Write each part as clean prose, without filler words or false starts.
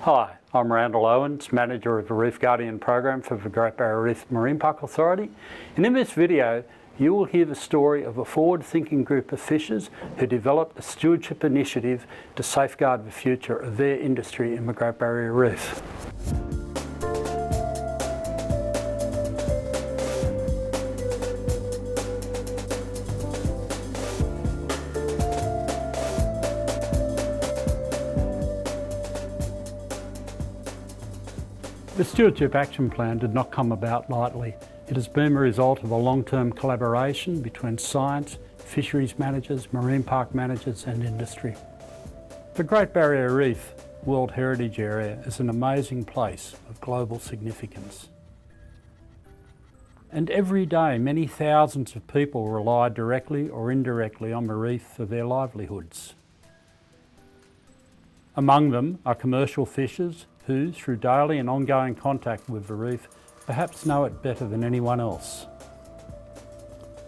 Hi, I'm Randall Owens, Manager of the Reef Guardian Program for the Great Barrier Reef Marine Park Authority. And in this video, you will hear the story of a forward-thinking group of fishers who developed a stewardship initiative to safeguard the future of their industry in the Great Barrier Reef. The Stewardship Action Plan did not come about lightly. It has been the result of a long-term collaboration between science, fisheries managers, marine park managers and industry. The Great Barrier Reef World Heritage Area is an amazing place of global significance. And every day many thousands of people rely directly or indirectly on the reef for their livelihoods. Among them are commercial fishers who, through daily and ongoing contact with the reef, perhaps know it better than anyone else.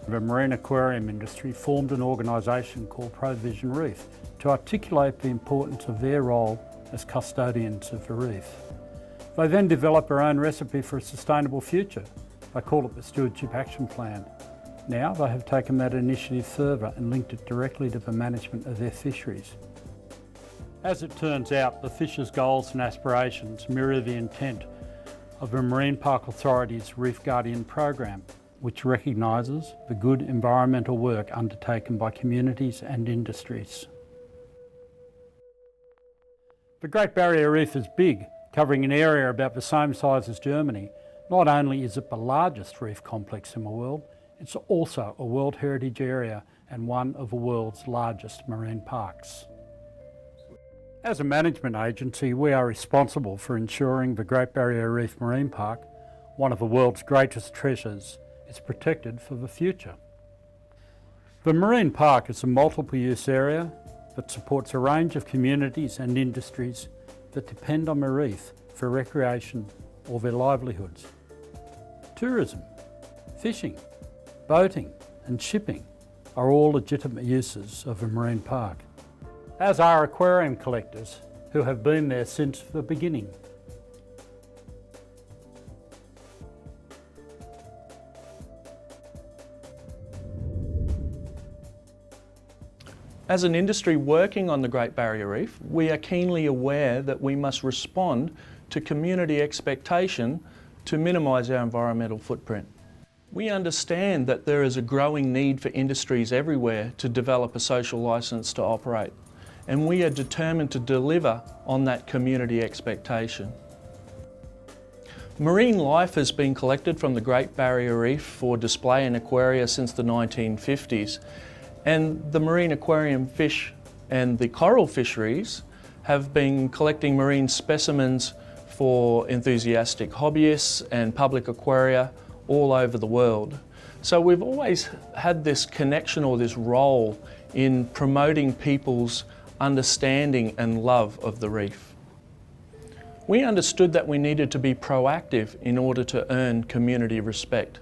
The marine aquarium industry formed an organisation called Provision Reef to articulate the importance of their role as custodians of the reef. They then developed their own recipe for a sustainable future. They call it the Stewardship Action Plan. Now they have taken that initiative further and linked it directly to the management of their fisheries. As it turns out, the fishers' goals and aspirations mirror the intent of the Marine Park Authority's Reef Guardian program, which recognises the good environmental work undertaken by communities and industries. The Great Barrier Reef is big, covering an area about the same size as Germany. Not only is it the largest reef complex in the world, it's also a World Heritage Area and one of the world's largest marine parks. As a management agency, we are responsible for ensuring the Great Barrier Reef Marine Park, one of the world's greatest treasures, is protected for the future. The marine park is a multiple-use area that supports a range of communities and industries that depend on the reef for recreation or their livelihoods. Tourism, fishing, boating and shipping are all legitimate uses of a marine park, as are aquarium collectors who have been there since the beginning. As an industry working on the Great Barrier Reef, we are keenly aware that we must respond to community expectation to minimise our environmental footprint. We understand that there is a growing need for industries everywhere to develop a social licence to operate, and we are determined to deliver on that community expectation. Marine life has been collected from the Great Barrier Reef for display in aquaria since the 1950s, and the marine aquarium fish and the coral fisheries have been collecting marine specimens for enthusiastic hobbyists and public aquaria all over the world. So we've always had this connection or this role in promoting people's understanding and love of the reef. We understood that we needed to be proactive in order to earn community respect.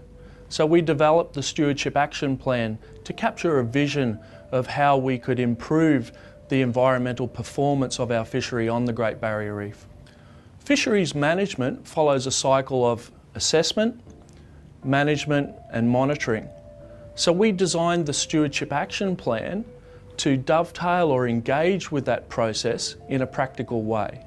So we developed the Stewardship Action Plan to capture a vision of how we could improve the environmental performance of our fishery on the Great Barrier Reef. Fisheries management follows a cycle of assessment, management and monitoring. So we designed the Stewardship Action Plan to dovetail or engage with that process in a practical way.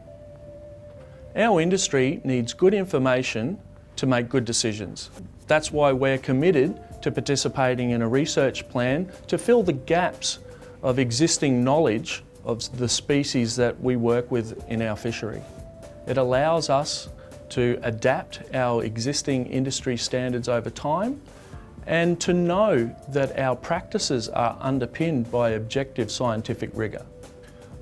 Our industry needs good information to make good decisions. That's why we're committed to participating in a research plan to fill the gaps of existing knowledge of the species that we work with in our fishery. It allows us to adapt our existing industry standards over time and to know that our practices are underpinned by objective scientific rigour.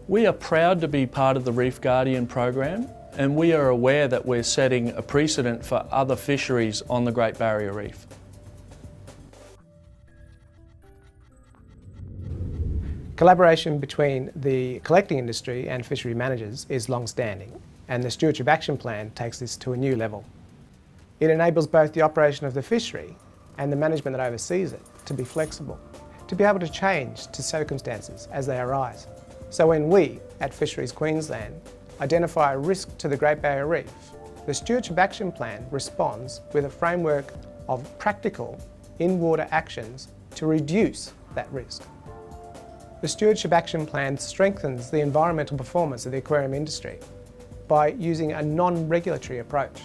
We are proud to be part of the Reef Guardian program, and we are aware that we're setting a precedent for other fisheries on the Great Barrier Reef. Collaboration between the collecting industry and fishery managers is long-standing, and the Stewardship Action Plan takes this to a new level. It enables both the operation of the fishery and the management that oversees it to be flexible, to be able to change to circumstances as they arise. So when we, at Fisheries Queensland, identify a risk to the Great Barrier Reef, the Stewardship Action Plan responds with a framework of practical in-water actions to reduce that risk. The Stewardship Action Plan strengthens the environmental performance of the aquarium industry by using a non-regulatory approach.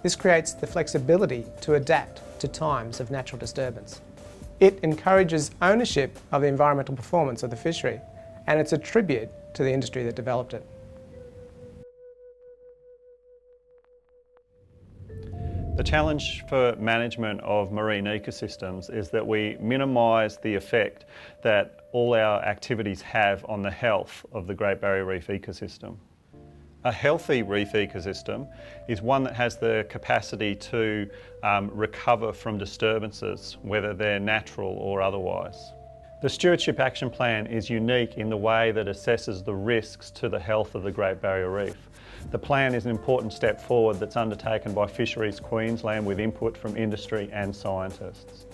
This creates the flexibility to adapt to times of natural disturbance. It encourages ownership of the environmental performance of the fishery, and it's a tribute to the industry that developed it. The challenge for management of marine ecosystems is that we minimise the effect that all our activities have on the health of the Great Barrier Reef ecosystem. A healthy reef ecosystem is one that has the capacity to recover from disturbances, whether they're natural or otherwise. The Stewardship Action Plan is unique in the way that assesses the risks to the health of the Great Barrier Reef. The plan is an important step forward that's undertaken by Fisheries Queensland with input from industry and scientists.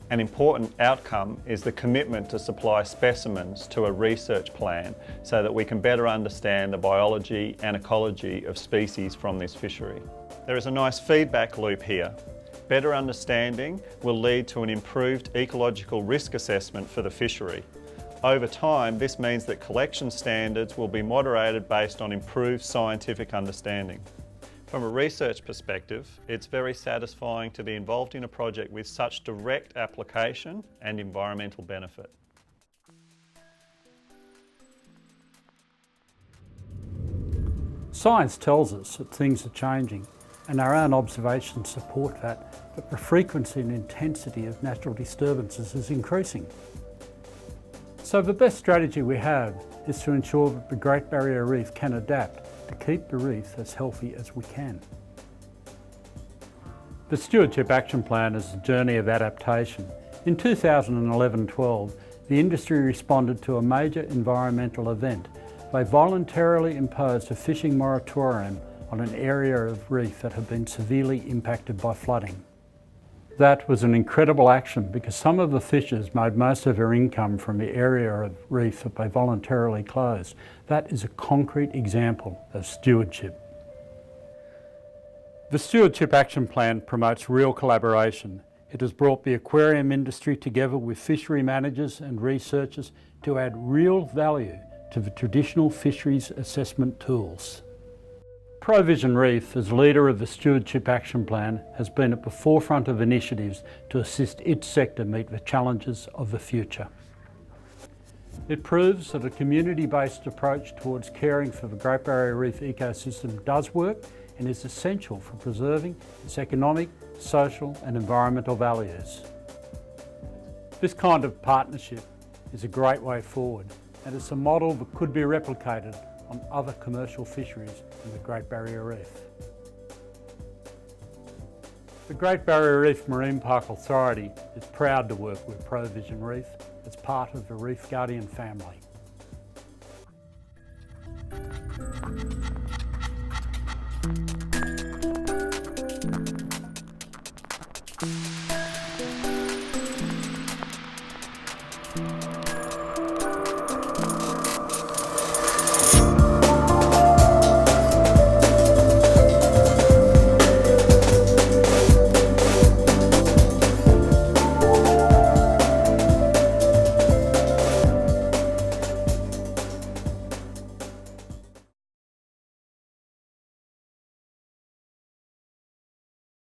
An important outcome is the commitment to supply specimens to a research plan so that we can better understand the biology and ecology of species from this fishery. There is a nice feedback loop here. Better understanding will lead to an improved ecological risk assessment for the fishery. Over time, this means that collection standards will be moderated based on improved scientific understanding. From a research perspective, it's very satisfying to be involved in a project with such direct application and environmental benefit. Science tells us that things are changing, and our own observations support that, but the frequency and intensity of natural disturbances is increasing. So the best strategy we have is to ensure that the Great Barrier Reef can adapt to keep the reef as healthy as we can. The Stewardship Action Plan is a journey of adaptation. In 2011-12, the industry responded to a major environmental event. They voluntarily imposed a fishing moratorium on an area of reef that had been severely impacted by flooding. That was an incredible action because some of the fishers made most of their income from the area of reef that they voluntarily closed. That is a concrete example of stewardship. The Stewardship Action Plan promotes real collaboration. It has brought the aquarium industry together with fishery managers and researchers to add real value to the traditional fisheries assessment tools. Provision Reef, as leader of the Stewardship Action Plan, has been at the forefront of initiatives to assist its sector meet the challenges of the future. It proves that a community-based approach towards caring for the Great Barrier Reef ecosystem does work and is essential for preserving its economic, social and environmental values. This kind of partnership is a great way forward, and it's a model that could be replicated on other commercial fisheries in the Great Barrier Reef. The Great Barrier Reef Marine Park Authority is proud to work with Provision Reef as part of the Reef Guardian family.